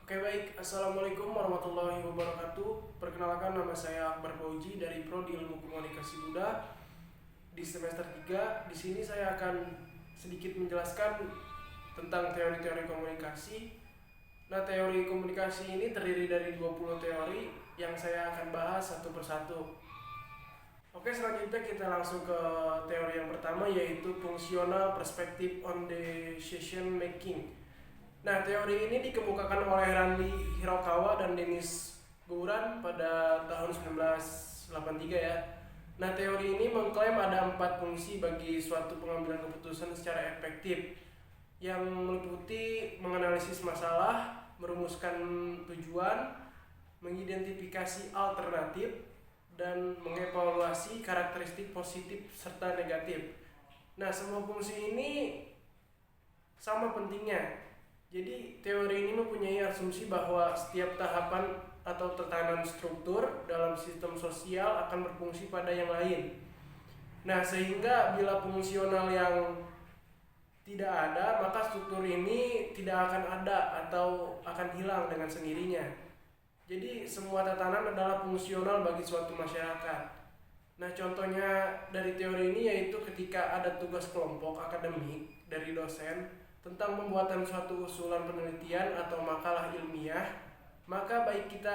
Oke baik, Assalamualaikum warahmatullahi wabarakatuh. Perkenalkan, nama saya Akbar Fauji dari Prodi Ilmu Komunikasi Buddha di semester 3. Di sini saya akan sedikit menjelaskan tentang teori-teori komunikasi. Nah, teori komunikasi ini terdiri dari 20 teori yang saya akan bahas satu persatu. Oke, selanjutnya kita langsung ke teori yang pertama, yaitu Functional Perspective on Decision Making. Nah, teori ini dikemukakan oleh Randy Hirokawa dan Dennis Gouran pada tahun 1983 ya. Nah, teori ini mengklaim ada 4 fungsi bagi suatu pengambilan keputusan secara efektif, yang meliputi menganalisis masalah, merumuskan tujuan, mengidentifikasi alternatif, dan mengevaluasi karakteristik positif serta negatif. Nah, semua fungsi ini sama pentingnya. Jadi teori ini mempunyai asumsi bahwa setiap tahapan atau tatanan struktur dalam sistem sosial akan berfungsi pada yang lain. Nah, sehingga bila fungsional yang tidak ada, maka struktur ini tidak akan ada atau akan hilang dengan sendirinya. Jadi semua tatanan adalah fungsional bagi suatu masyarakat. Nah, contohnya dari teori ini yaitu ketika ada tugas kelompok akademik dari dosen tentang pembuatan suatu usulan penelitian atau makalah ilmiah, maka baik kita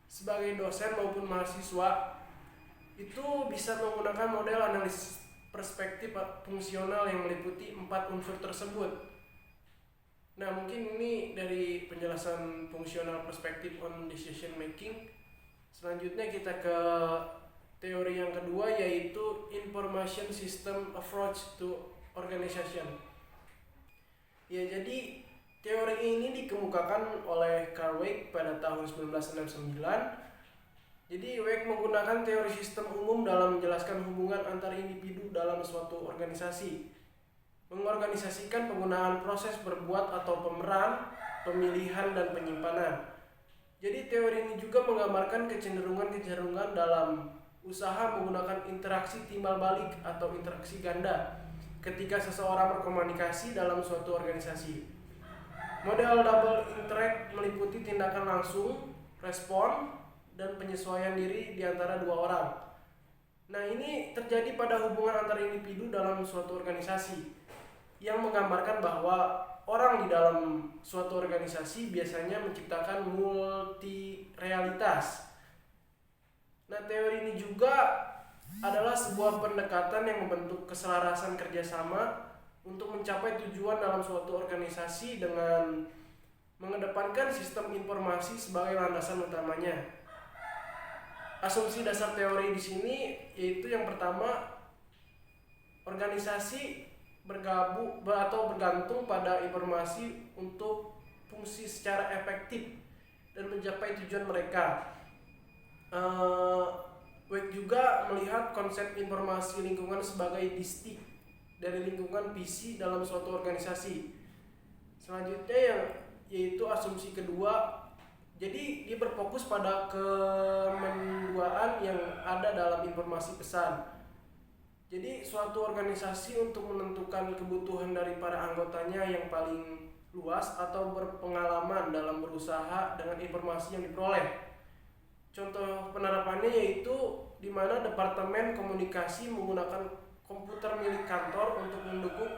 sebagai dosen maupun mahasiswa itu bisa menggunakan model analisis perspektif fungsional yang meliputi 4 unsur tersebut. Nah, mungkin ini dari penjelasan fungsional perspektif on decision making. Selanjutnya kita ke teori yang kedua, yaitu Information System Approach to Organization. Ya, jadi teori ini dikemukakan oleh Carl Weick pada tahun 1969. Jadi Weick menggunakan teori sistem umum dalam menjelaskan hubungan antar individu dalam suatu organisasi, mengorganisasikan penggunaan proses berbuat atau pemeran, pemilihan, dan penyimpanan. Jadi teori ini juga menggambarkan kecenderungan-kecenderungan dalam usaha menggunakan interaksi timbal balik atau interaksi ganda ketika seseorang berkomunikasi dalam suatu organisasi. Model double interact meliputi tindakan langsung, respon, dan penyesuaian diri di antara dua orang. Nah, ini terjadi pada hubungan antar individu dalam suatu organisasi, yang menggambarkan bahwa orang di dalam suatu organisasi biasanya menciptakan multi realitas. Nah, teori ini juga adalah sebuah pendekatan yang membentuk keselarasan kerjasama untuk mencapai tujuan dalam suatu organisasi dengan mengedepankan sistem informasi sebagai landasan utamanya. Asumsi dasar teori di sini yaitu yang pertama, organisasi bergantung pada informasi untuk fungsi secara efektif dan mencapai tujuan mereka. Weick juga melihat konsep informasi lingkungan sebagai distinct dari lingkungan visi dalam suatu organisasi. Selanjutnya yaitu asumsi kedua, jadi dia berfokus pada kemenduaan yang ada dalam informasi pesan. Jadi suatu organisasi untuk menentukan kebutuhan dari para anggotanya yang paling luas atau berpengalaman dalam berusaha dengan informasi yang diperoleh. Contoh penerapannya yaitu di mana Departemen Komunikasi menggunakan komputer milik kantor untuk mendukung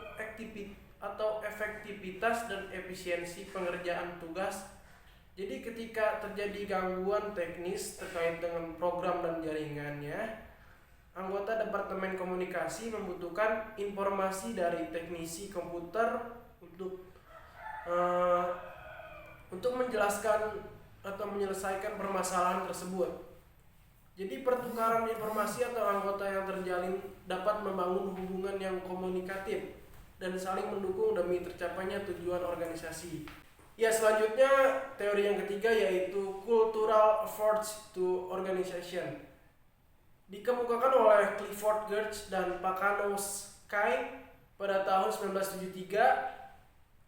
efektivitas dan efisiensi pengerjaan tugas. Jadi ketika terjadi gangguan teknis terkait dengan program dan jaringannya, anggota Departemen Komunikasi membutuhkan informasi dari teknisi komputer untuk menjelaskan atau menyelesaikan permasalahan tersebut. Jadi pertukaran informasi atau anggota yang terjalin dapat membangun hubungan yang komunikatif dan saling mendukung demi tercapainya tujuan organisasi. Ya, selanjutnya teori yang ketiga yaitu Cultural Approach to Organization. Dikemukakan oleh Clifford Geertz dan Pacanovsky pada tahun 1973.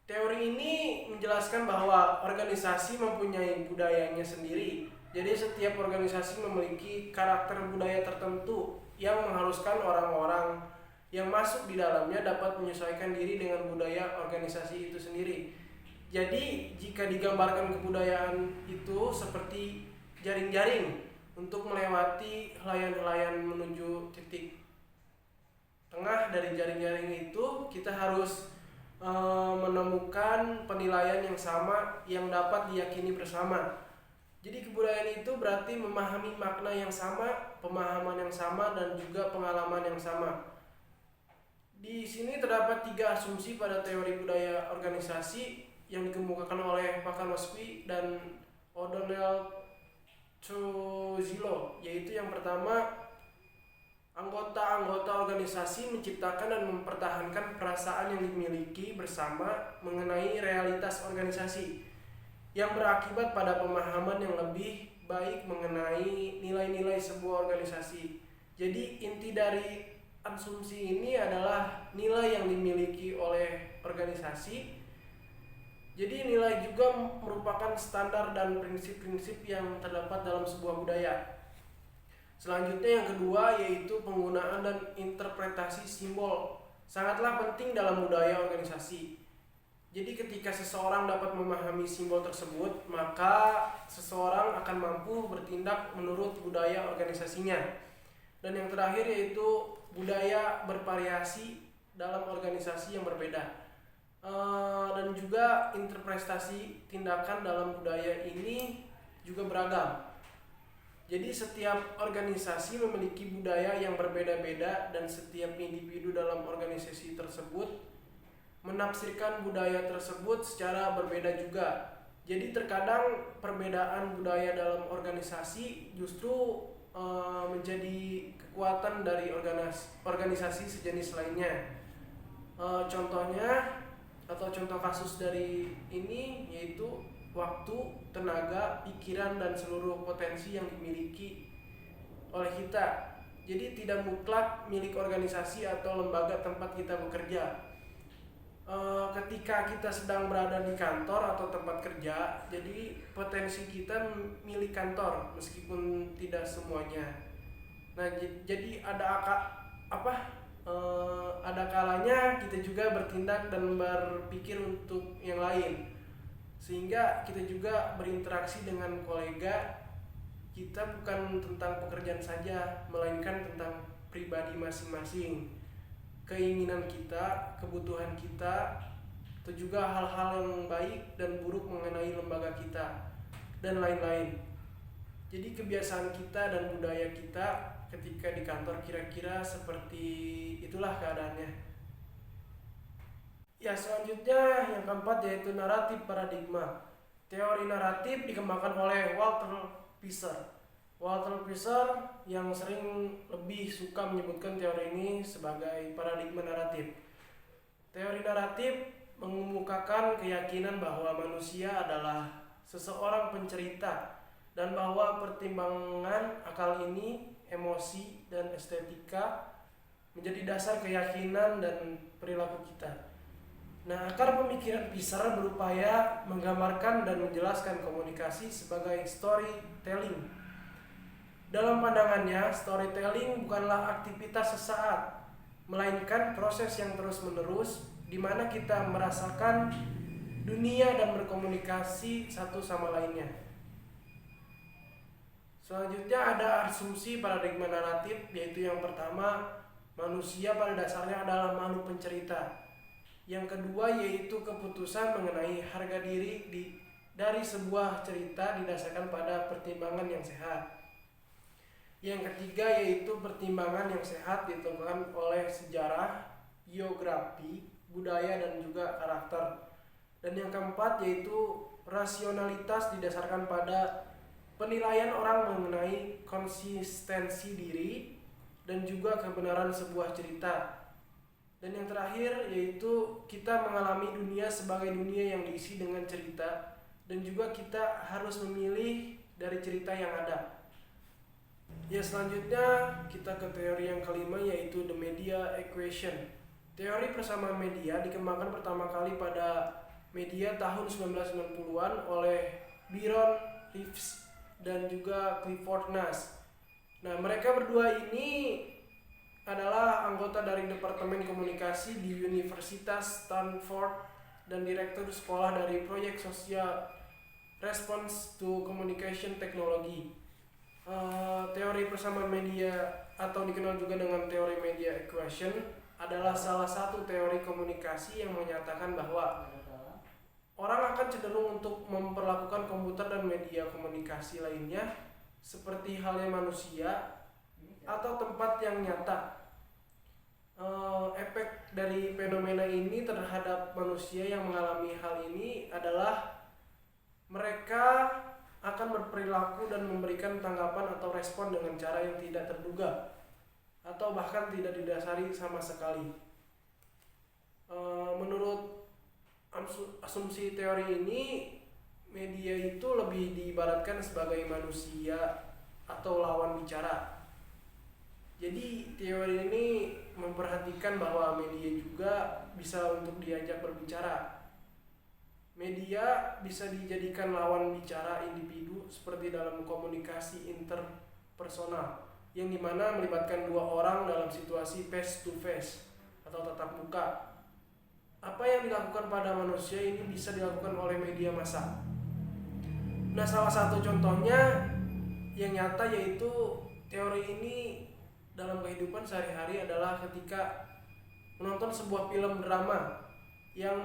Teori ini menjelaskan bahwa organisasi mempunyai budayanya sendiri. Jadi setiap organisasi memiliki karakter budaya tertentu yang mengharuskan orang-orang yang masuk di dalamnya dapat menyesuaikan diri dengan budaya organisasi itu sendiri. Jadi jika digambarkan kebudayaan itu seperti jaring-jaring untuk melewati helaian-helaian menuju titik tengah dari jaring-jaring itu, kita harus menemukan penilaian yang sama yang dapat diyakini bersama. Jadi kebudayaan itu berarti memahami makna yang sama, pemahaman yang sama, dan juga pengalaman yang sama. Di sini terdapat 3 asumsi pada teori budaya organisasi yang dikemukakan oleh Makanowski dan O'Donnell Trujillo, yaitu yang pertama, anggota-anggota organisasi menciptakan dan mempertahankan perasaan yang dimiliki bersama mengenai realitas organisasi yang berakibat pada pemahaman yang lebih baik mengenai nilai-nilai sebuah organisasi. Jadi inti dari asumsi ini adalah nilai yang dimiliki oleh organisasi. Jadi nilai juga merupakan standar dan prinsip-prinsip yang terdapat dalam sebuah budaya. Selanjutnya yang kedua yaitu penggunaan dan interpretasi simbol sangatlah penting dalam budaya organisasi. Jadi ketika seseorang dapat memahami simbol tersebut, maka seseorang akan mampu bertindak menurut budaya organisasinya. Dan yang terakhir yaitu budaya bervariasi dalam organisasi yang berbeda. Dan juga interpretasi tindakan dalam budaya ini juga beragam. Jadi setiap organisasi memiliki budaya yang berbeda-beda dan setiap individu dalam organisasi tersebut menafsirkan budaya tersebut secara berbeda juga. Jadi terkadang perbedaan budaya dalam organisasi justru menjadi kekuatan dari organisasi sejenis lainnya. Contohnya atau contoh kasus dari ini yaitu waktu, tenaga, pikiran, dan seluruh potensi yang dimiliki oleh kita. Jadi tidak mutlak milik organisasi atau lembaga tempat kita bekerja. Ketika kita sedang berada di kantor atau tempat kerja, jadi potensi kita milik kantor meskipun tidak semuanya. Nah, jadi ada kalanya kita juga bertindak dan berpikir untuk yang lain. Sehingga kita juga berinteraksi dengan kolega kita bukan tentang pekerjaan saja, melainkan tentang pribadi masing-masing, keinginan kita, kebutuhan kita, atau juga hal-hal yang baik dan buruk mengenai lembaga kita, dan lain-lain. Jadi kebiasaan kita dan budaya kita ketika di kantor kira-kira seperti itulah keadaannya. Ya, selanjutnya yang keempat yaitu naratif paradigma. Teori naratif dikembangkan oleh Walter Pisser. Walter Pisser yang sering lebih suka menyebutkan teori ini sebagai paradigma naratif. Teori naratif mengemukakan keyakinan bahwa manusia adalah seseorang pencerita dan bahwa pertimbangan akal ini, emosi, dan estetika menjadi dasar keyakinan dan perilaku kita. Nah, akar pemikiran Pisser berupaya menggambarkan dan menjelaskan komunikasi sebagai storytelling. Dalam pandangannya, storytelling bukanlah aktivitas sesaat, melainkan proses yang terus-menerus di mana kita merasakan dunia dan berkomunikasi satu sama lainnya. Selanjutnya ada asumsi paradigma naratif, yaitu yang pertama, manusia pada dasarnya adalah makhluk pencerita. Yang kedua yaitu keputusan mengenai harga diri dari sebuah cerita didasarkan pada pertimbangan yang sehat. Yang ketiga yaitu pertimbangan yang sehat ditentukan oleh sejarah, geografi, budaya, dan juga karakter. Dan yang keempat yaitu rasionalitas didasarkan pada penilaian orang mengenai konsistensi diri dan juga kebenaran sebuah cerita. Dan yang terakhir yaitu kita mengalami dunia sebagai dunia yang diisi dengan cerita, dan juga kita harus memilih dari cerita yang ada. Ya, selanjutnya kita ke teori yang kelima yaitu the media equation. Teori persamaan media dikembangkan pertama kali pada media tahun 1990-an oleh Byron Reeves dan juga Clifford Nash. Nah, mereka berdua ini adalah anggota dari Departemen Komunikasi di Universitas Stanford dan Direktur Sekolah dari Proyek Sosial Response to Communication Technology. Teori persamaan media atau dikenal juga dengan teori media equation adalah salah satu teori komunikasi yang menyatakan bahwa orang akan cenderung untuk memperlakukan komputer dan media komunikasi lainnya seperti halnya manusia atau tempat yang nyata. Efek dari fenomena ini terhadap manusia yang mengalami hal ini adalah mereka akan berperilaku dan memberikan tanggapan atau respon dengan cara yang tidak terduga atau bahkan tidak didasari sama sekali. Menurut asumsi teori ini, media itu lebih diibaratkan sebagai manusia atau lawan bicara. Jadi teori ini memperhatikan bahwa media juga bisa untuk diajak berbicara. Media bisa dijadikan lawan bicara individu seperti dalam komunikasi interpersonal yang dimana melibatkan dua orang dalam situasi face to face atau tatap muka. Apa yang dilakukan pada manusia ini bisa dilakukan oleh media massa. Nah, salah satu contohnya yang nyata yaitu teori ini dalam kehidupan sehari-hari adalah ketika menonton sebuah film drama yang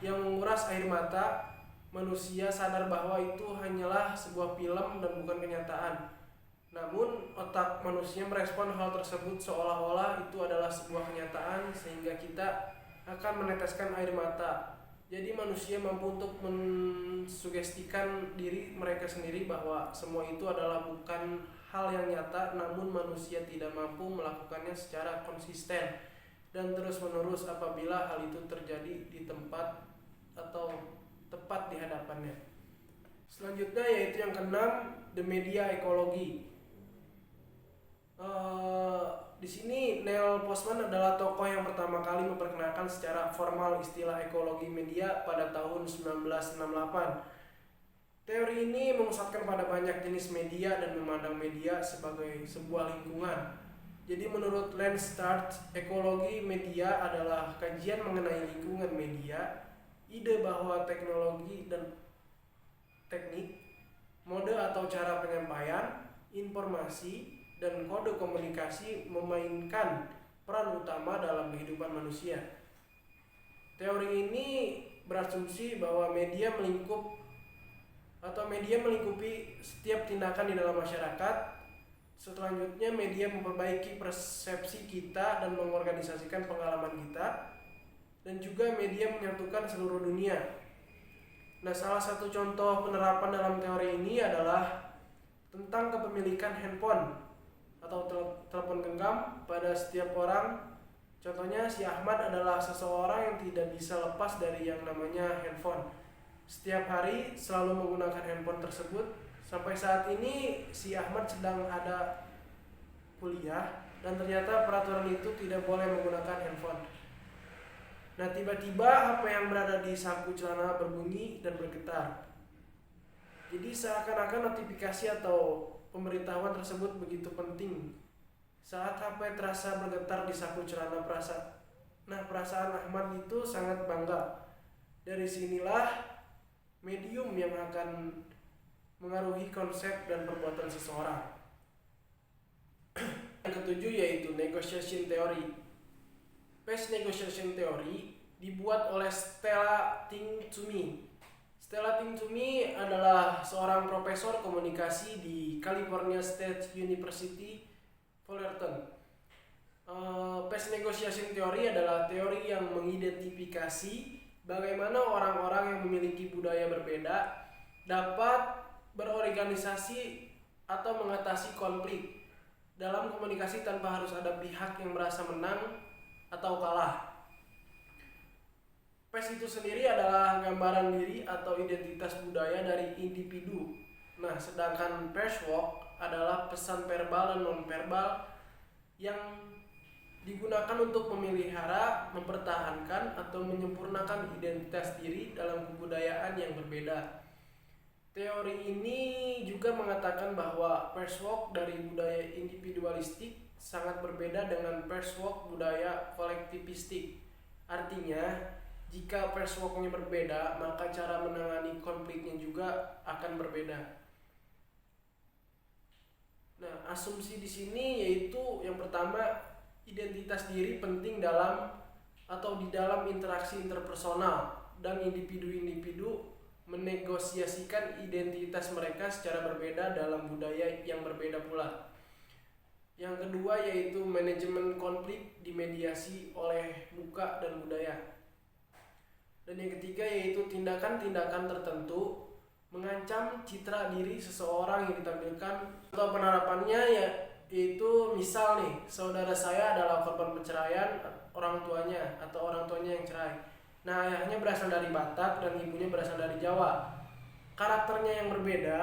menguras air mata. Manusia sadar bahwa itu hanyalah sebuah film dan bukan kenyataan. Namun otak manusia merespon hal tersebut seolah-olah itu adalah sebuah kenyataan sehingga kita akan meneteskan air mata. Jadi manusia mampu untuk mensugestikan diri mereka sendiri bahwa semua itu adalah bukan hal yang nyata, namun manusia tidak mampu melakukannya secara konsisten dan terus-menerus apabila hal itu terjadi di tempat atau tepat di hadapannya. Selanjutnya yaitu yang keenam, the media ekologi. Di sini Neil Postman adalah tokoh yang pertama kali memperkenalkan secara formal istilah ekologi media pada tahun 1968. Teori ini memusatkan pada banyak jenis media dan memandang media sebagai sebuah lingkungan. Jadi menurut Lance Stark, ekologi media adalah kajian mengenai lingkungan media, ide bahwa teknologi dan teknik, mode atau cara penyampaian, informasi, dan kode komunikasi memainkan peran utama dalam kehidupan manusia. Teori ini berasumsi bahwa media melingkupi setiap tindakan di dalam masyarakat. Selanjutnya media memperbaiki persepsi kita dan mengorganisasikan pengalaman kita, dan juga media menyatukan seluruh dunia. Nah, salah satu contoh penerapan dalam teori ini adalah tentang kepemilikan handphone atau telepon genggam pada setiap orang. Contohnya si Ahmad adalah seseorang yang tidak bisa lepas dari yang namanya handphone. Setiap hari selalu menggunakan handphone tersebut. Sampai saat ini si Ahmad sedang ada kuliah dan ternyata peraturan itu tidak boleh menggunakan handphone. Nah, tiba-tiba HP yang berada di saku celana berbunyi dan bergetar. Jadi seakan-akan notifikasi atau pemberitahuan tersebut begitu penting. Saat HP terasa bergetar di saku celana perasaan Ahmad itu sangat bangga. Dari sinilah medium yang akan mengaruhi konsep dan perbuatan seseorang. Yang ketujuh yaitu negotiation theory. Page negotiation theory dibuat oleh Stella Ting-Tumi. Stella Ting-Tumi adalah seorang profesor komunikasi di California State University, Fullerton. Page negotiation theory adalah teori yang mengidentifikasi bagaimana orang-orang yang memiliki budaya berbeda dapat berorganisasi atau mengatasi konflik dalam komunikasi tanpa harus ada pihak yang merasa menang atau kalah. PES itu sendiri adalah gambaran diri atau identitas budaya dari individu. Nah, sedangkan Perswalk adalah pesan verbal dan non-verbal yang digunakan untuk memelihara, mempertahankan, atau menyempurnakan identitas diri dalam kebudayaan yang berbeda. Teori ini juga mengatakan bahwa Perswalk dari budaya individualistik sangat berbeda dengan Perswalk budaya kolektivistik. Artinya, jika framework-nya berbeda, maka cara menangani konfliknya juga akan berbeda. Nah, asumsi di sini yaitu yang pertama, identitas diri penting dalam atau di dalam interaksi interpersonal, dan individu-individu menegosiasikan identitas mereka secara berbeda dalam budaya yang berbeda pula. Yang kedua yaitu manajemen konflik dimediasi oleh muka dan budaya. Dan yang ketiga yaitu tindakan-tindakan tertentu mengancam citra diri seseorang yang ditampilkan atau penerapannya yaitu misal nih, saudara saya adalah korban perceraian orang tuanya atau orang tuanya yang cerai. Nah, ayahnya berasal dari Batak dan ibunya berasal dari Jawa. Karakternya yang berbeda,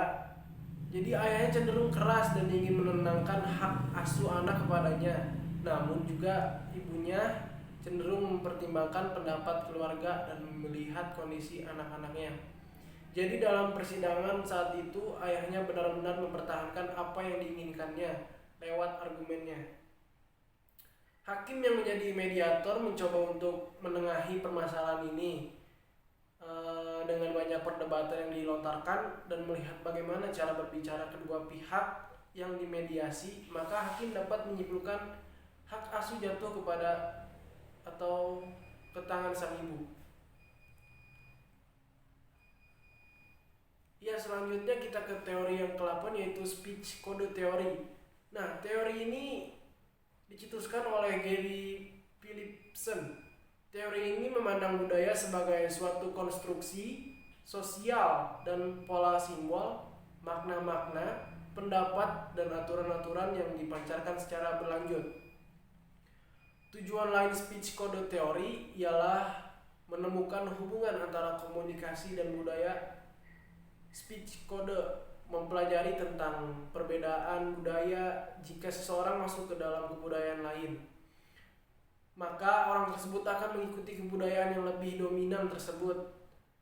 jadi ayahnya cenderung keras dan ingin menenangkan hak asuh anak kepadanya. Namun juga ibunya cenderung mempertimbangkan pendapat keluarga dan melihat kondisi anak-anaknya. Jadi dalam persidangan saat itu ayahnya benar-benar mempertahankan apa yang diinginkannya lewat argumennya. Hakim yang menjadi mediator mencoba untuk menengahi permasalahan ini dengan banyak perdebatan yang dilontarkan dan melihat bagaimana cara berbicara kedua pihak yang dimediasi, maka hakim dapat menyimpulkan hak asuh jatuh kepada atau ke tangan sang ibu. Ya, selanjutnya kita ke teori yang ke-8 yaitu speech code theory. Nah, teori ini dicetuskan oleh Gary Philipson. Teori ini memandang budaya sebagai suatu konstruksi sosial dan pola simbol, makna-makna, pendapat, dan aturan-aturan yang dipancarkan secara berlanjut. Tujuan lain speech code theory ialah menemukan hubungan antara komunikasi dan budaya. Speech code mempelajari tentang perbedaan budaya jika seseorang masuk ke dalam kebudayaan lain. Maka orang tersebut akan mengikuti kebudayaan yang lebih dominan tersebut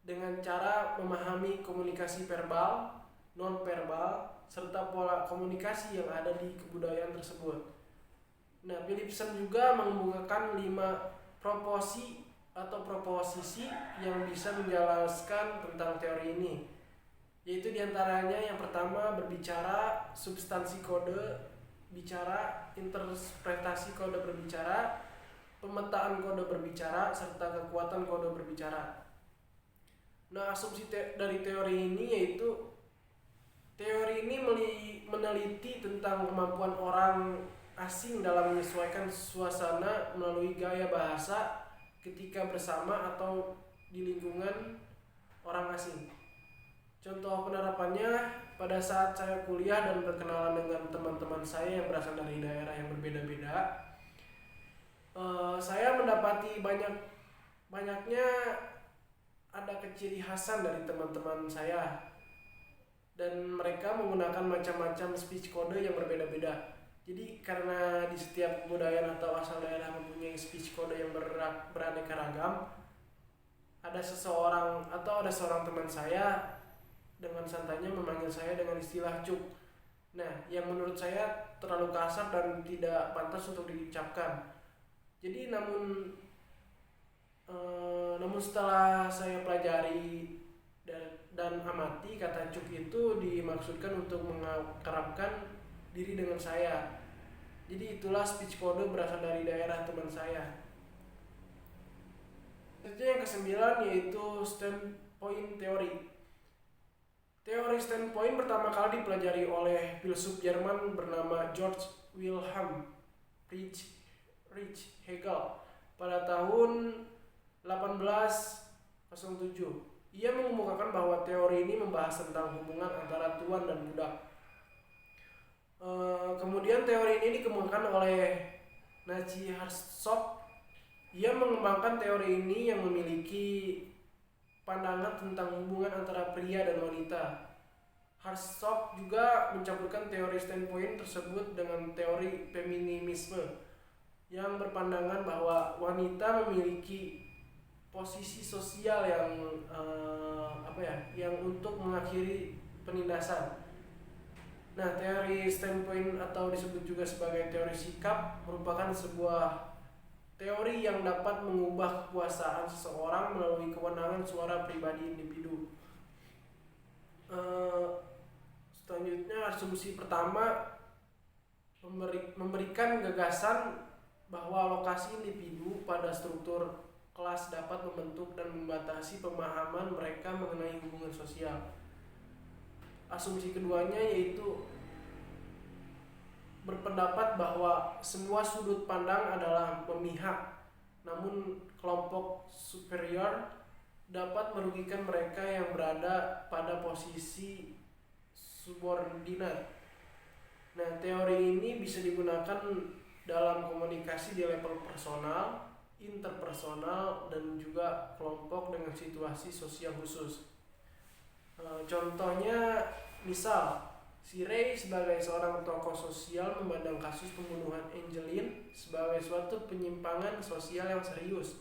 dengan cara memahami komunikasi verbal, non-verbal, serta pola komunikasi yang ada di kebudayaan tersebut. Nah, Philipson juga mengemukakan 5 proposisi atau proposisi yang bisa menjelaskan tentang teori ini. Yaitu diantaranya yang pertama berbicara, substansi kode bicara, interpretasi kode berbicara, pemetaan kode berbicara, serta kekuatan kode berbicara. Nah, asumsi dari teori ini yaitu teori ini meneliti tentang kemampuan orang asing dalam menyesuaikan suasana melalui gaya bahasa ketika bersama atau di lingkungan orang asing. Contoh penerapannya, pada saat saya kuliah dan berkenalan dengan teman-teman saya yang berasal dari daerah yang berbeda-beda, saya mendapati banyaknya ada keciri khasan dari teman-teman saya, dan mereka menggunakan macam-macam speech code yang berbeda-beda. Jadi karena di setiap kebudayaan atau asal daerah mempunyai speech code yang beraneka ragam, ada seorang teman saya dengan santainya memanggil saya dengan istilah cuk. Nah, yang menurut saya terlalu kasar dan tidak pantas untuk diucapkan. Jadi namun setelah saya pelajari dan amati, kata cuk itu dimaksudkan untuk mengakrabkan diri dengan saya. Jadi itulah speech code berasal dari daerah teman saya. Itu yang ke-9 yaitu standpoint theory. Teori standpoint pertama kali dipelajari oleh filsuf Jerman bernama George Wilhelm Friedrich Hegel pada tahun 1807. Ia mengemukakan bahwa teori ini membahas tentang hubungan antara tuan dan budak. Kemudian teori ini dikemukakan oleh Nazi Hartsock. Ia mengembangkan teori ini yang memiliki pandangan tentang hubungan antara pria dan wanita. Hartsock juga mencampurkan teori standpoint tersebut dengan teori feminisme yang berpandangan bahwa wanita memiliki posisi sosial yang untuk mengakhiri penindasan. Nah, teori standpoint atau disebut juga sebagai teori sikap merupakan sebuah teori yang dapat mengubah kekuasaan seseorang melalui kewenangan suara pribadi individu. Selanjutnya, asumsi pertama memberikan gagasan bahwa lokasi individu pada struktur kelas dapat membentuk dan membatasi pemahaman mereka mengenai hubungan sosial. Asumsi keduanya yaitu berpendapat bahwa semua sudut pandang adalah memihak, namun kelompok superior dapat merugikan mereka yang berada pada posisi subordinat. Nah, teori ini bisa digunakan dalam komunikasi di level personal, interpersonal, dan juga kelompok dengan situasi sosial khusus. Contohnya, misal si Ray sebagai seorang tokoh sosial memandang kasus pembunuhan Angeline sebagai suatu penyimpangan sosial yang serius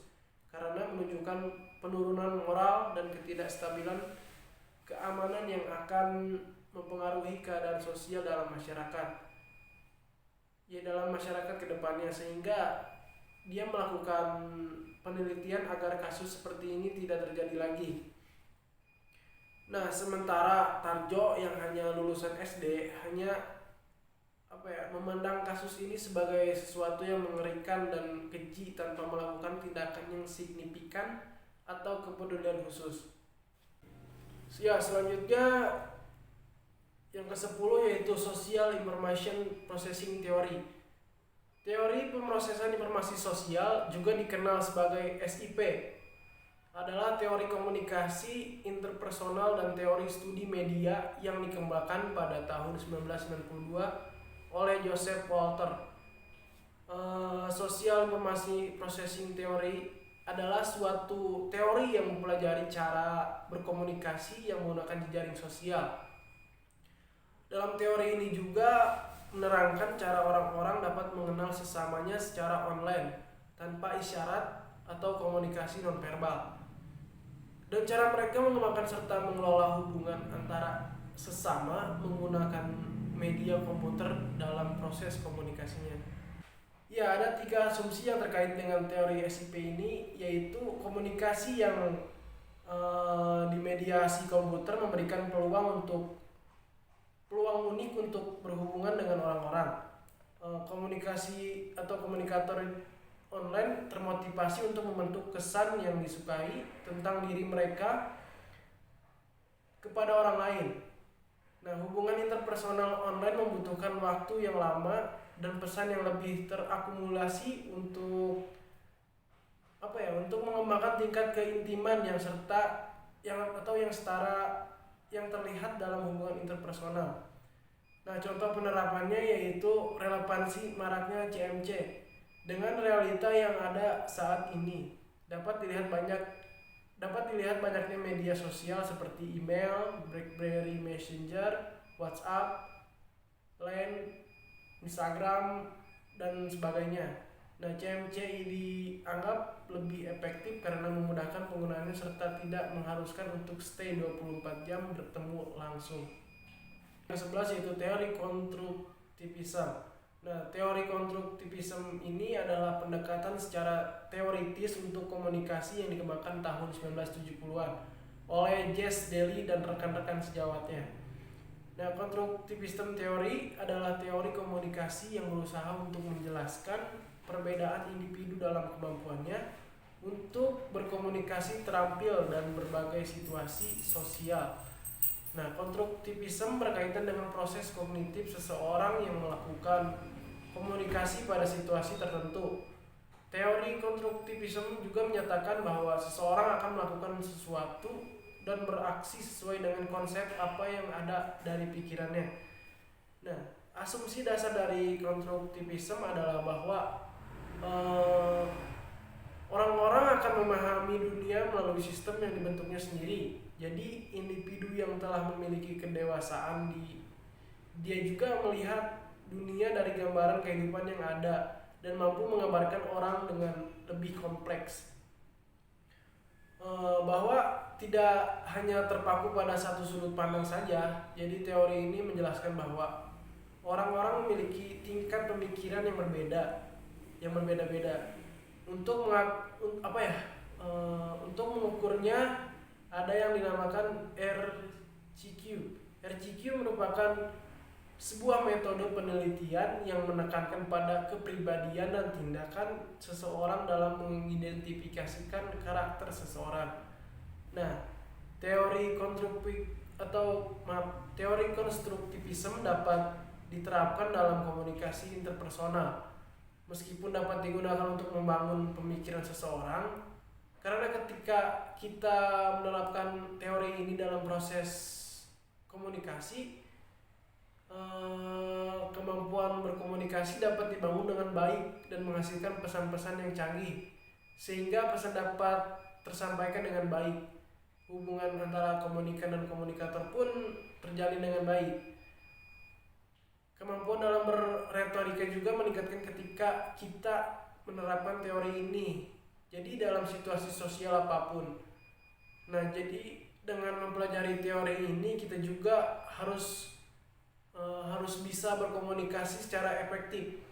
karena menunjukkan penurunan moral dan ketidakstabilan keamanan yang akan mempengaruhi keadaan sosial dalam masyarakat ke depannya, sehingga dia melakukan penelitian agar kasus seperti ini tidak terjadi lagi. Nah, sementara Tarjo yang hanya lulusan SD hanya memandang kasus ini sebagai sesuatu yang mengerikan dan keji tanpa melakukan tindakan yang signifikan atau kepedulian khusus. Ya, selanjutnya yang ke-10 yaitu Social Information Processing Theory. Teori pemrosesan informasi sosial, juga dikenal sebagai SIP, adalah teori komunikasi interpersonal dan teori studi media yang dikembangkan pada tahun 1992 oleh Joseph Walter. Social Information Processing Theory adalah suatu teori yang mempelajari cara berkomunikasi yang menggunakan jejaring sosial. Dalam teori ini juga menerangkan cara orang-orang dapat mengenal sesamanya secara online tanpa isyarat atau komunikasi nonverbal, dan cara mereka mengembangkan serta mengelola hubungan antara sesama menggunakan media komputer dalam proses komunikasinya. Ya, ada 3 asumsi yang terkait dengan teori SIP ini, yaitu komunikasi yang dimediasi komputer memberikan peluang unik untuk berhubungan dengan orang-orang. Komunikasi atau komunikator online termotivasi untuk membentuk kesan yang disukai tentang diri mereka kepada orang lain. Nah, hubungan interpersonal online membutuhkan waktu yang lama dan pesan yang lebih terakumulasi untuk mengembangkan tingkat keintiman yang terlihat dalam hubungan interpersonal. Nah, contoh penerapannya yaitu relevansi maraknya CMC dengan realita yang ada saat ini. Dapat dilihat banyaknya media sosial seperti email, BlackBerry Messenger, WhatsApp, Line, Instagram, dan sebagainya. Nah, CMC dianggap lebih efektif karena memudahkan penggunaannya serta tidak mengharuskan untuk stay 24 jam bertemu langsung. Yang 11 yaitu teori konstruktivisme. Nah, teori konstruktivisme ini adalah pendekatan secara teoritis untuk komunikasi yang dikembangkan tahun 1970-an oleh Jess Daly dan rekan-rekan sejawatnya. Nah, konstruktivisme teori adalah teori komunikasi yang berusaha untuk menjelaskan perbedaan individu dalam kemampuannya untuk berkomunikasi terampil dan berbagai situasi sosial. Nah, konstruktivisme berkaitan dengan proses kognitif seseorang yang melakukan komunikasi pada situasi tertentu. Teori konstruktivisme juga menyatakan bahwa seseorang akan melakukan sesuatu dan beraksi sesuai dengan konsep apa yang ada dari pikirannya. Nah, asumsi dasar dari konstruktivisme adalah bahwa orang-orang akan memahami dunia melalui sistem yang dibentuknya sendiri. Jadi individu yang telah memiliki kedewasaan dia juga melihat dunia dari gambaran kehidupan yang ada dan mampu menggambarkan orang dengan lebih kompleks. Bahwa tidak hanya terpaku pada satu sudut pandang saja. Jadi teori ini menjelaskan bahwa orang-orang memiliki tingkat pemikiran yang berbeda-beda. Untuk untuk mengukurnya ada yang dinamakan RCQ. RCQ merupakan sebuah metode penelitian yang menekankan pada kepribadian dan tindakan seseorang dalam mengidentifikasikan karakter seseorang. Nah, teori konstruktivisme dapat diterapkan dalam komunikasi interpersonal, meskipun dapat digunakan untuk membangun pemikiran seseorang. Karena ketika kita menerapkan teori ini dalam proses komunikasi, kemampuan berkomunikasi dapat dibangun dengan baik dan menghasilkan pesan-pesan yang canggih, sehingga pesan dapat tersampaikan dengan baik. Hubungan antara komunikan dan komunikator pun terjalin dengan baik. Kemampuan dalam berretorika juga meningkatkan ketika kita menerapkan teori ini. Jadi dalam situasi sosial apapun. Nah, jadi dengan mempelajari teori ini kita juga harus bisa berkomunikasi secara efektif,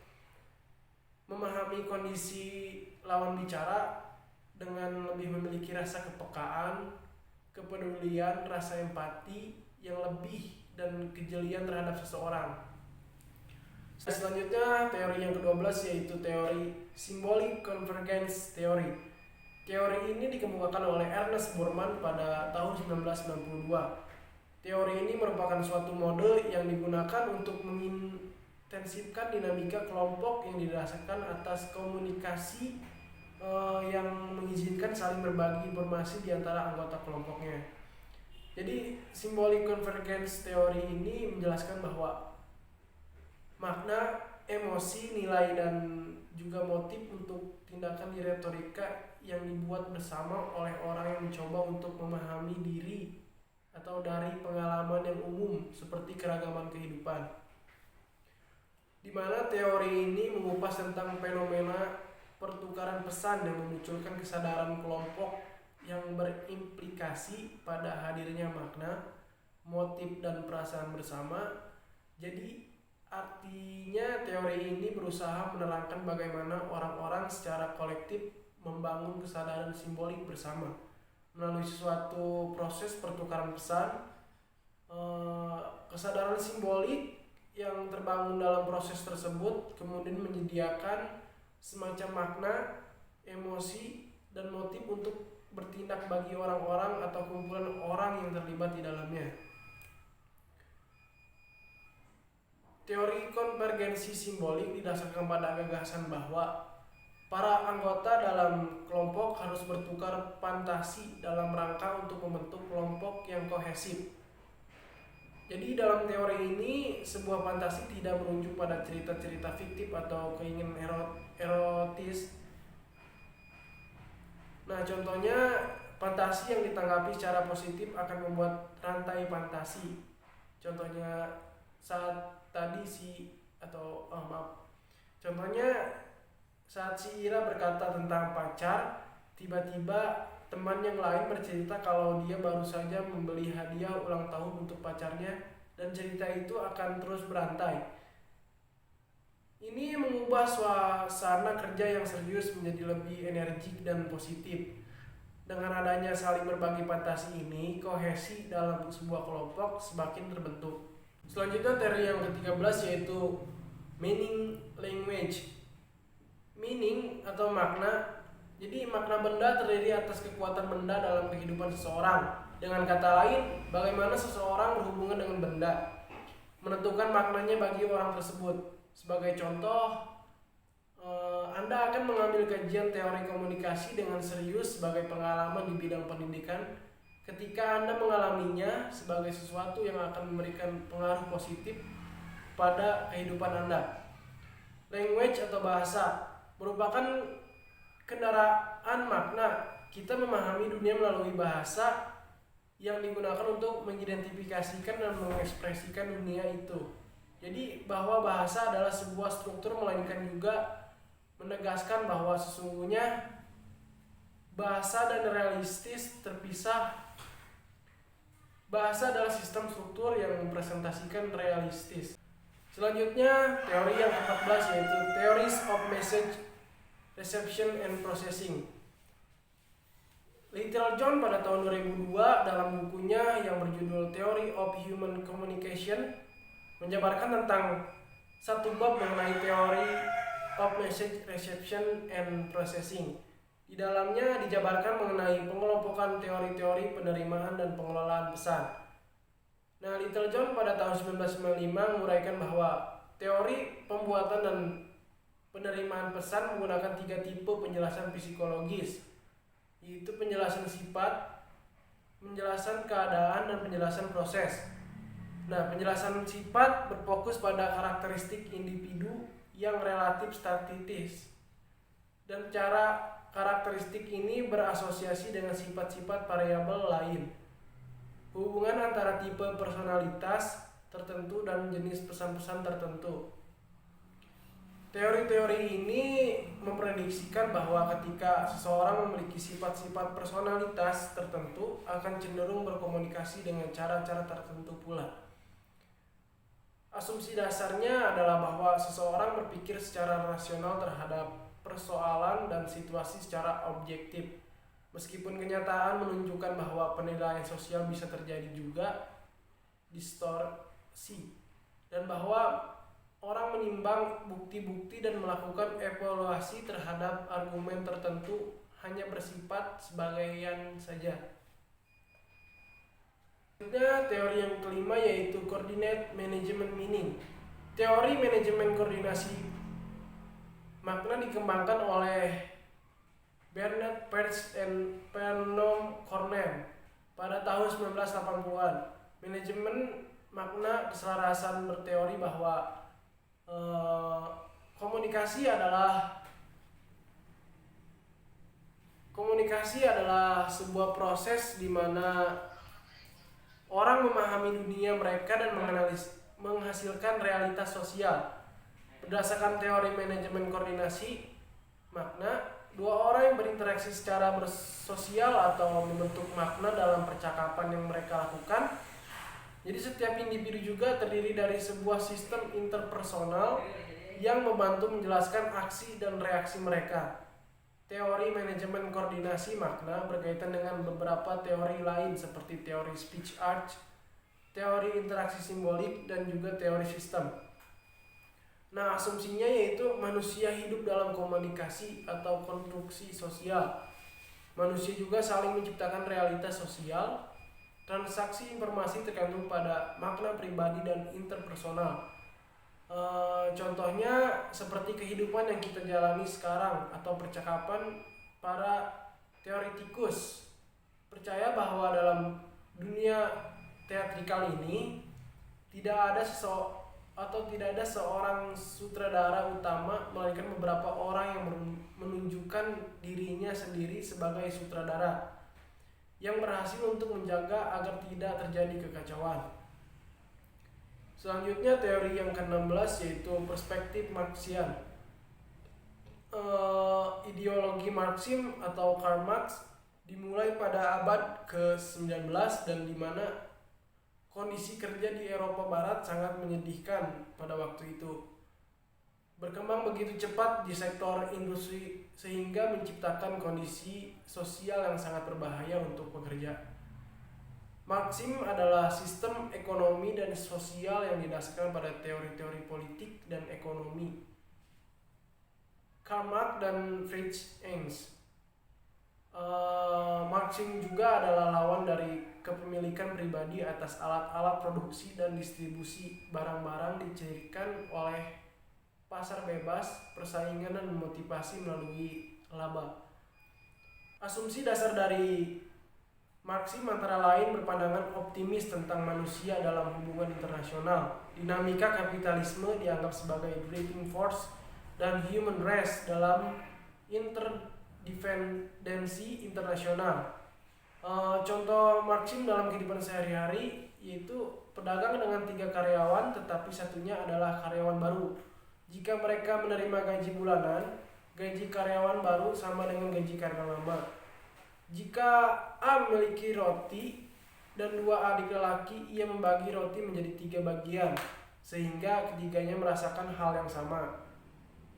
memahami kondisi lawan bicara dengan lebih memiliki rasa kepekaan, kepedulian, rasa empati yang lebih, dan kejelian terhadap seseorang. Selanjutnya teori yang ke-12 yaitu teori Symbolic Convergence Theory. Teori ini dikemukakan oleh Ernest Borman pada tahun 1992. Teori ini merupakan suatu mode yang digunakan untuk mengintensifkan dinamika kelompok yang didasarkan atas komunikasi yang mengizinkan saling berbagi informasi di antara anggota kelompoknya. Jadi Symbolic Convergence Theory ini menjelaskan bahwa makna, emosi, nilai, dan juga motif untuk tindakan di retorika yang dibuat bersama oleh orang yang mencoba untuk memahami diri atau dari pengalaman yang umum seperti keragaman kehidupan. Di mana teori ini mengupas tentang fenomena pertukaran pesan yang memunculkan kesadaran kelompok yang berimplikasi pada hadirnya makna, motif, dan perasaan bersama. Jadi artinya teori ini berusaha menerangkan bagaimana orang-orang secara kolektif membangun kesadaran simbolik bersama melalui suatu proses pertukaran pesan. Kesadaran simbolik yang terbangun dalam proses tersebut kemudian menyediakan semacam makna, emosi, dan motif untuk bertindak bagi orang-orang atau kumpulan orang yang terlibat di dalamnya. Teori konvergensi simbolik didasarkan pada gagasan bahwa para anggota dalam kelompok harus bertukar fantasi dalam rangka untuk membentuk kelompok yang kohesif. Jadi dalam teori ini, sebuah fantasi tidak merujuk pada cerita-cerita fiktif atau keinginan erotis. Nah, contohnya fantasi yang ditanggapi secara positif akan membuat rantai fantasi. Contohnya saat si Ira berkata tentang pacar, tiba-tiba teman yang lain bercerita kalau dia baru saja membeli hadiah ulang tahun untuk pacarnya, dan cerita itu akan terus berantai. Ini mengubah suasana kerja yang serius menjadi lebih energik dan positif. Dengan adanya saling berbagi fantasi ini, kohesi dalam sebuah kelompok semakin terbentuk. Selanjutnya teori yang ke-13 yaitu meaning language. Meaning atau makna. Jadi makna benda terdiri atas kekuatan benda dalam kehidupan seseorang. Dengan kata lain, bagaimana seseorang berhubungan dengan benda menentukan maknanya bagi orang tersebut. Sebagai contoh, Anda akan mengambil kajian teori komunikasi dengan serius sebagai pengalaman di bidang pendidikan ketika Anda mengalaminya sebagai sesuatu yang akan memberikan pengaruh positif pada kehidupan Anda. Language atau bahasa merupakan kendaraan makna. Kita memahami dunia melalui bahasa yang digunakan untuk mengidentifikasikan dan mengekspresikan dunia itu. Jadi bahwa bahasa adalah sebuah struktur, melainkan juga menegaskan bahwa sesungguhnya bahasa dan realistis terpisah. Bahasa adalah sistem struktur yang mempresentasikan realistis. Selanjutnya teori yang ke-14 yaitu theories of message Reception and Processing. Little John pada tahun 2002 dalam bukunya yang berjudul Theory of Human Communication menjabarkan tentang satu bab mengenai teori of message reception and processing. Di dalamnya dijabarkan mengenai pengelompokan teori-teori penerimaan dan pengelolaan pesan. Nah, Little John pada tahun 1995 menguraikan bahwa teori pembuatan dan penerimaan pesan menggunakan 3 tipe penjelasan psikologis, yaitu penjelasan sifat, penjelasan keadaan, dan penjelasan proses. Nah, penjelasan sifat berfokus pada karakteristik individu yang relatif statis dan cara karakteristik ini berasosiasi dengan sifat-sifat variabel lain. Hubungan antara tipe personalitas tertentu dan jenis pesan-pesan tertentu. Teori-teori ini memprediksikan bahwa ketika seseorang memiliki sifat-sifat personalitas tertentu akan cenderung berkomunikasi dengan cara-cara tertentu pula. Asumsi dasarnya adalah bahwa seseorang berpikir secara rasional terhadap persoalan dan situasi secara objektif, meskipun kenyataan menunjukkan bahwa penilaian sosial bisa terjadi juga distorsi, dan bahwa orang menimbang bukti-bukti dan melakukan evaluasi terhadap argumen tertentu hanya bersifat sebagaian saja. Teori yang kelima yaitu Coordinate Management Meaning. Teori manajemen koordinasi makna dikembangkan oleh Bernard Peirce dan Phenom Cornen pada tahun 1980-an. Manajemen makna keselarasan berteori bahwa komunikasi adalah sebuah proses di mana orang memahami dunia mereka dan menghasilkan realitas sosial. Berdasarkan teori manajemen koordinasi makna, 2 orang yang berinteraksi secara bersosial atau membentuk makna dalam percakapan yang mereka lakukan. Jadi setiap individu juga terdiri dari sebuah sistem interpersonal yang membantu menjelaskan aksi dan reaksi mereka. Teori manajemen koordinasi makna berkaitan dengan beberapa teori lain seperti teori speech art, teori interaksi simbolik, dan juga teori sistem. Nah, asumsinya yaitu manusia hidup dalam komunikasi atau konstruksi sosial. Manusia juga saling menciptakan realitas sosial. Transaksi informasi tergantung pada makna pribadi dan interpersonal. Contohnya seperti kehidupan yang kita jalani sekarang atau percakapan para teoretikus percaya bahwa dalam dunia teatrikal ini tidak ada seorang sutradara utama, melainkan beberapa orang yang menunjukkan dirinya sendiri sebagai sutradara yang berhasil untuk menjaga agar tidak terjadi kekacauan. Selanjutnya teori yang ke-16 yaitu perspektif Marxian. Ideologi Marxisme atau Karl Marx dimulai pada abad ke-19 dan di mana kondisi kerja di Eropa Barat sangat menyedihkan pada waktu itu. Berkembang begitu cepat di sektor industri sehingga menciptakan kondisi sosial yang sangat berbahaya untuk pekerja. Marxisme adalah sistem ekonomi dan sosial yang didasarkan pada teori-teori politik dan ekonomi. Karl Marx dan Friedrich Engels. Marxisme juga adalah lawan dari kepemilikan pribadi atas alat-alat produksi dan distribusi barang-barang dicirikan oleh pasar bebas, persaingan, dan motivasi melalui laba. Asumsi dasar dari Marxisme antara lain berpandangan optimis tentang manusia dalam hubungan internasional. Dinamika kapitalisme dianggap sebagai driving force dan human race dalam interdependensi internasional. Contoh Marxisme dalam kehidupan sehari-hari yaitu pedagang dengan 3 karyawan tetapi satunya adalah karyawan baru. Jika mereka menerima gaji bulanan, gaji karyawan baru sama dengan gaji karyawan lama. Jika A memiliki roti dan 2 adik lelaki, ia membagi roti menjadi 3 bagian sehingga ketiganya merasakan hal yang sama.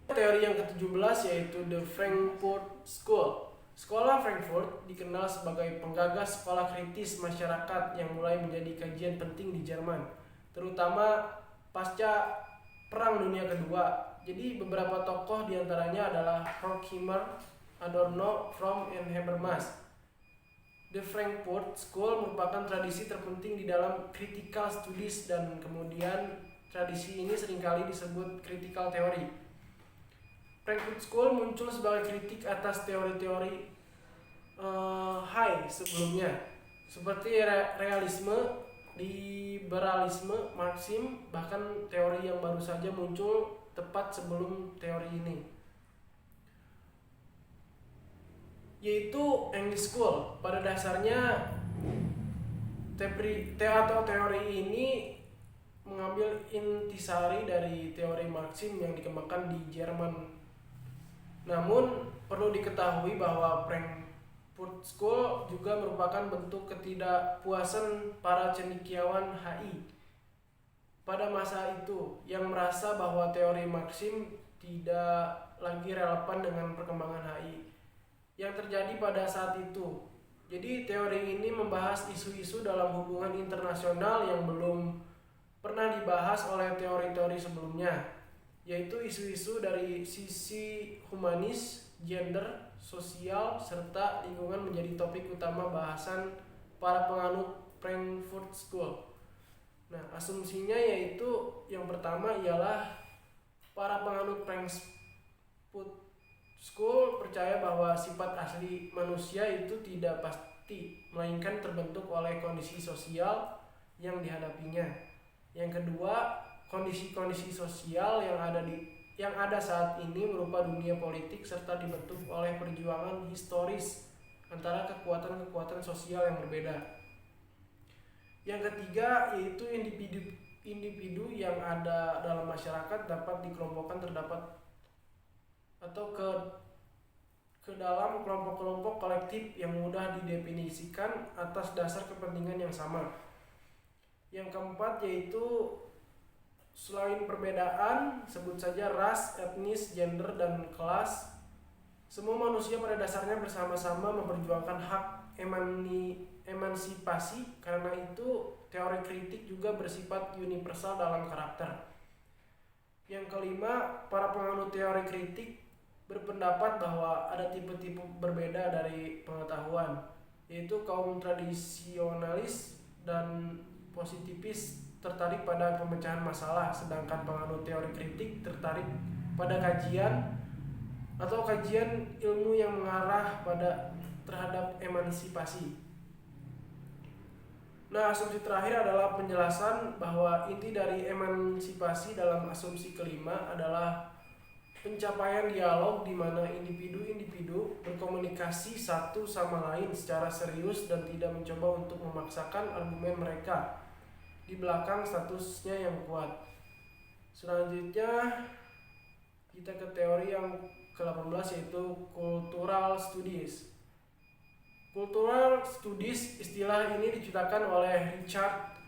Teori yang ke-17 yaitu The Frankfurt School. Sekolah Frankfurt dikenal sebagai penggagas sekolah kritis masyarakat yang mulai menjadi kajian penting di Jerman, terutama pasca Perang Dunia Kedua. Jadi beberapa tokoh diantaranya adalah Horkheimer, Adorno, Fromm, dan Habermas. The Frankfurt School merupakan tradisi terpenting di dalam critical studies dan kemudian tradisi ini seringkali disebut critical theory. Frankfurt School muncul sebagai kritik atas teori-teori High sebelumnya, seperti realisme, liberalisme, Marxisme, bahkan teori yang baru saja muncul tepat sebelum teori ini, yaitu English School. Pada dasarnya teori ini mengambil intisari dari teori Marxisme yang dikembangkan di Jerman. Namun perlu diketahui bahwa Frankfurt School juga merupakan bentuk ketidakpuasan para cendekiawan HI pada masa itu yang merasa bahwa teori Marxisme tidak lagi relevan dengan perkembangan HI yang terjadi pada saat itu. Jadi teori ini membahas isu-isu dalam hubungan internasional yang belum pernah dibahas oleh teori-teori sebelumnya, yaitu isu-isu dari sisi humanis, gender, sosial, serta lingkungan menjadi topik utama bahasan para penganut Frankfurt School. Nah, asumsinya yaitu yang pertama ialah para penganut Frankfurt School percaya bahwa sifat asli manusia itu tidak pasti, melainkan terbentuk oleh kondisi sosial yang dihadapinya. Yang kedua, kondisi-kondisi sosial yang ada saat ini berupa dunia politik serta dibentuk oleh perjuangan historis antara kekuatan-kekuatan sosial yang berbeda. Yang ketiga yaitu individu yang ada dalam masyarakat dapat dikelompokkan terdapat atau ke dalam kelompok-kelompok kolektif yang mudah didefinisikan atas dasar kepentingan yang sama. Yang keempat yaitu selain perbedaan, sebut saja ras, etnis, gender, dan kelas, semua manusia pada dasarnya bersama-sama memperjuangkan hak emansipasi. Karena itu teori kritik juga bersifat universal dalam karakter. Yang kelima, para penganut teori kritik berpendapat bahwa ada tipe-tipe berbeda dari pengetahuan, yaitu kaum tradisionalis dan positifis tertarik pada pemecahan masalah, sedangkan penganut teori kritik tertarik pada kajian ilmu yang mengarah terhadap emansipasi. Nah, asumsi terakhir adalah penjelasan bahwa inti dari emansipasi dalam asumsi kelima adalah pencapaian dialog di mana individu-individu berkomunikasi satu sama lain secara serius dan tidak mencoba untuk memaksakan argumen mereka di belakang statusnya yang kuat. Selanjutnya kita ke teori yang ke-18 yaitu Cultural Studies. Cultural Studies, istilah ini diciptakan oleh Richard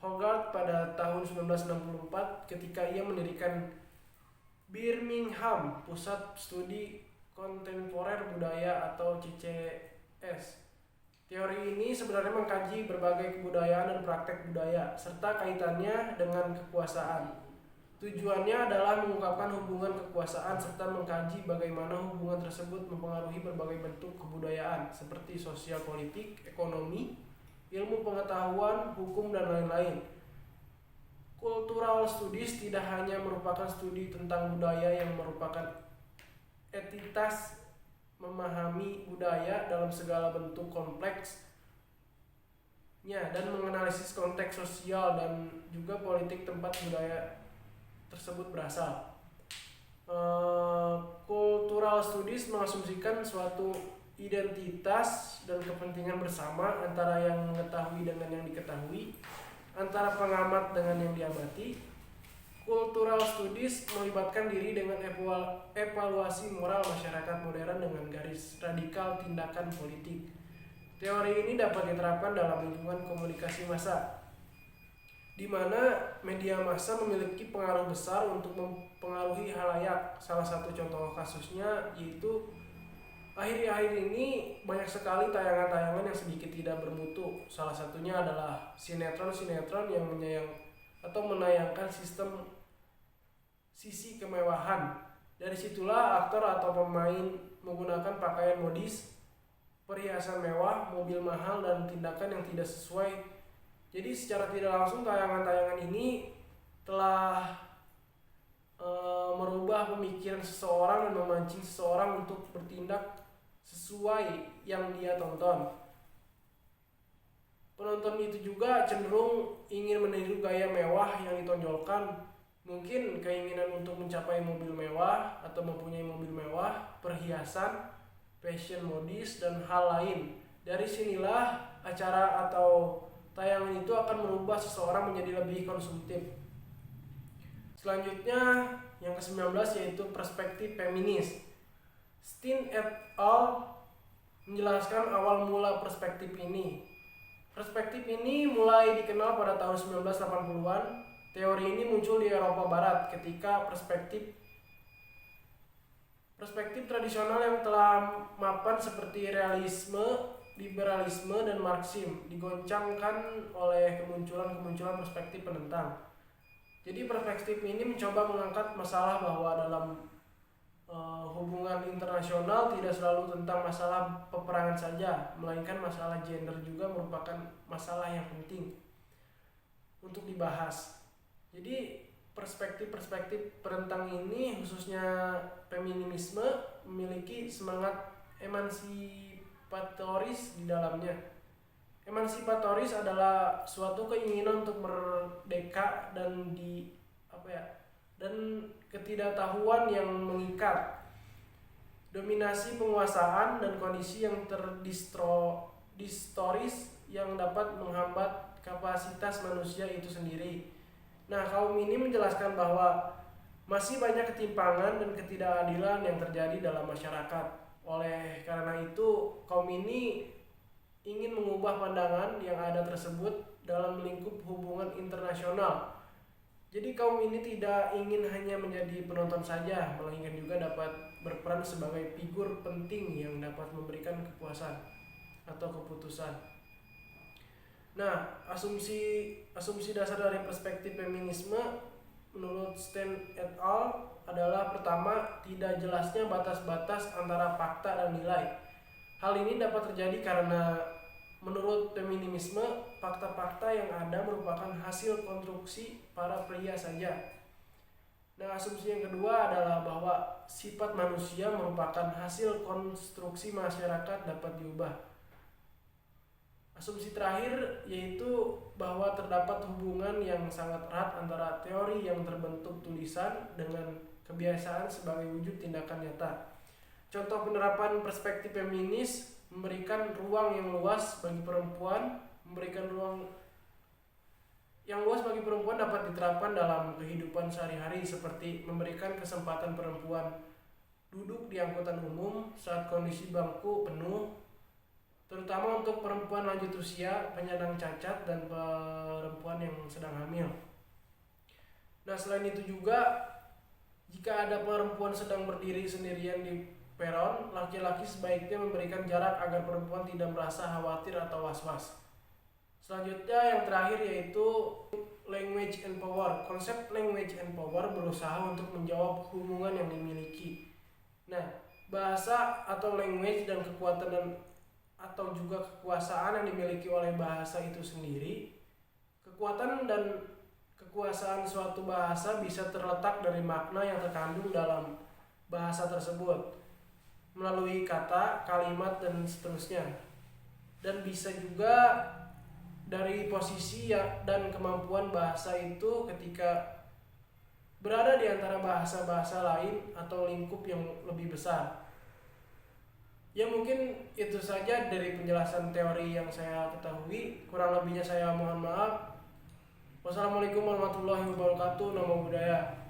Hogarth pada tahun 1964 ketika ia mendirikan Birmingham Pusat Studi Kontemporer Budaya atau CCS. Teori ini sebenarnya mengkaji berbagai kebudayaan dan praktek budaya serta kaitannya dengan kekuasaan. Tujuannya adalah mengungkapkan hubungan kekuasaan serta mengkaji bagaimana hubungan tersebut mempengaruhi berbagai bentuk kebudayaan seperti sosial politik, ekonomi, ilmu pengetahuan, hukum, dan lain-lain. Cultural Studies tidak hanya merupakan studi tentang budaya yang merupakan entitas memahami budaya dalam segala bentuk kompleksnya dan menganalisis konteks sosial dan juga politik tempat budaya tersebut berasal. Cultural Studies mengasumsikan suatu identitas dan kepentingan bersama antara yang mengetahui dengan yang diketahui, antara pengamat dengan yang diamati. Cultural Studies melibatkan diri dengan evaluasi moral masyarakat modern dengan garis radikal tindakan politik. Teori ini dapat diterapkan dalam lingkungan komunikasi massa, di mana media massa memiliki pengaruh besar untuk mempengaruhi halayak. Salah satu contoh kasusnya yaitu akhir-akhir ini banyak sekali tayangan-tayangan yang sedikit tidak bermutu. Salah satunya adalah sinetron-sinetron yang menayangkan sistem sisi kemewahan. Dari situlah aktor atau pemain menggunakan pakaian modis, perhiasan mewah, mobil mahal, dan tindakan yang tidak sesuai. Jadi secara tidak langsung tayangan-tayangan ini telah merubah pemikiran seseorang dan memancing seseorang untuk bertindak sesuai yang dia tonton. Penonton itu juga cenderung ingin meniru gaya mewah yang ditonjolkan. Mungkin keinginan untuk mencapai mobil mewah atau mempunyai mobil mewah, perhiasan, fashion modis, dan hal lain. Dari sinilah acara atau tayangan itu akan merubah seseorang menjadi lebih konsumtif. Selanjutnya yang ke-19 yaitu perspektif feminis. Stein et al. Menjelaskan awal mula perspektif ini. Perspektif ini mulai dikenal pada tahun 1980-an. Teori ini muncul di Eropa Barat ketika perspektif tradisional yang telah mapan seperti realisme, liberalisme, dan marxisme digoncangkan oleh kemunculan perspektif penentang. Jadi perspektif ini mencoba mengangkat masalah bahwa dalam hubungan internasional tidak selalu tentang masalah peperangan saja, melainkan masalah gender juga merupakan masalah yang penting untuk dibahas. Jadi perspektif penentang ini, khususnya feminisme, memiliki semangat emansipatoris di dalamnya. Emansipatoris adalah suatu keinginan untuk merdeka dan ketidaktahuan yang mengikat, dominasi penguasaan, dan kondisi yang terdistoris yang dapat menghambat kapasitas manusia itu sendiri. Nah, kaum ini menjelaskan bahwa masih banyak ketimpangan dan ketidakadilan yang terjadi dalam masyarakat. Oleh karena itu, kaum ini ingin mengubah pandangan yang ada tersebut dalam lingkup hubungan internasional. Jadi kaum ini tidak ingin hanya menjadi penonton saja, melainkan juga dapat berperan sebagai figur penting yang dapat memberikan kepuasan atau keputusan. Nah, asumsi dasar dari perspektif feminisme menurut Stein et al. Adalah pertama, tidak jelasnya batas-batas antara fakta dan nilai. Hal ini dapat terjadi karena menurut feminisme, fakta-fakta yang ada merupakan hasil konstruksi para pria saja. Nah, asumsi yang kedua adalah bahwa sifat manusia merupakan hasil konstruksi masyarakat dapat diubah. Asumsi terakhir yaitu bahwa terdapat hubungan yang sangat erat antara teori yang terbentuk tulisan dengan kebiasaan sebagai wujud tindakan nyata. Contoh penerapan perspektif feminis memberikan ruang yang luas bagi perempuan, dapat diterapkan dalam kehidupan sehari-hari, seperti memberikan kesempatan perempuan duduk di angkutan umum saat kondisi bangku penuh, terutama untuk perempuan lanjut usia, penyandang cacat, dan perempuan yang sedang hamil. Nah, selain itu juga, jika ada perempuan sedang berdiri sendirian di peron, laki-laki sebaiknya memberikan jarak agar perempuan tidak merasa khawatir atau was-was. Selanjutnya yang terakhir yaitu language and power. Konsep language and power berusaha untuk menjawab hubungan yang dimiliki. Nah, bahasa atau language dan atau juga kekuasaan yang dimiliki oleh bahasa itu sendiri. Kekuatan dan kekuasaan suatu bahasa bisa terletak dari makna yang terkandung dalam bahasa tersebut melalui kata, kalimat, dan seterusnya. Dan bisa juga dari posisi dan kemampuan bahasa itu ketika berada di antara bahasa-bahasa lain atau lingkup yang lebih besar. Ya, mungkin itu saja dari penjelasan teori yang saya ketahui. Kurang lebihnya saya mohon maaf. Wassalamualaikum warahmatullahi wabarakatuh. Namo Buddhaya.